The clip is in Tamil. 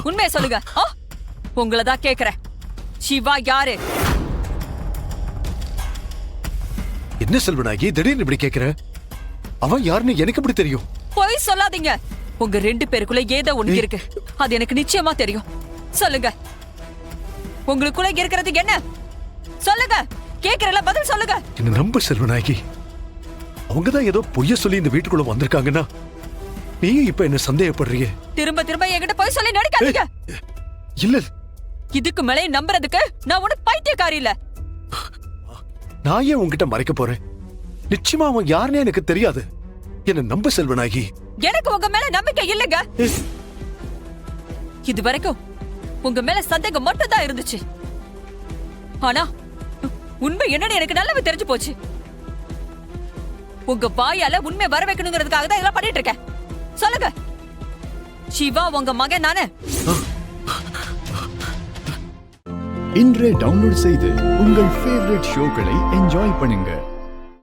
உண்மையை சொல்லுங்க. உங்களதான் கேக்குறேன். சிவா யாரு? என்ன செல்வனாகி திடீர்னு இப்படி கேக்குற? அவன் யாருன்னு எனக்கு எப்படி தெரியும்? போய் சொல்லாதீங்க. உங்க 2 பேருக்குள்ள ஏதோ ஒண்ணு இருக்கு. அது எனக்கு நிச்சயமா தெரியும். சொல்லுங்க, உங்களுக்குள்ள இருக்கிறது என்ன? சொல்லுங்க, கேக்குறல பதில் சொல்லுங்க. என்ன நம்ப செல்வனாகி. அவங்கதான் ஏதோ பொய்ய சொல்லி இந்த வீட்டுக்குள்ள வந்திருக்காங்கன்னா நீ இப்ப என்ன சந்தேகப்படுறீங்க? திரும்ப திரும்ப என்கிட்ட போய் சொல்லி நடிக்காதீங்க. இல்ல, இதுக்கு மேலே நம்புறதுக்கு நான் ஒண்ணு பைத்தியக்காரி இல்ல. நான் ஏன் உன்கிட்ட மறைக்க போறேன்? நிச்சயமா அவன் யாருன்னு எனக்கு தெரியாது. என்ன நம்ப செல்வனாகி. எனக்கு உங்க மேல நம்பிக்கை இல்லங்க. இது வரைக்கும் உங்க மேல சந்தேகம் மட்டும் தான் இருந்துச்சு. ஆனா உண்மை என்னன்னு எனக்கு நல்லாவே தெரிஞ்சு போச்சு. உங்க வாயால உண்மை வர வைக்கணுங்கிறதுக்காக தான் இதெல்லாம் பண்ணிட்டு இருக்கேன். சொல்லுங்க, சிவா உங்க மகன் தானே? இன்றே டவுன்லோட் செய்து உங்கள் ஃபேவரட் ஷோக்களை என்ஜாய் பண்ணுங்க.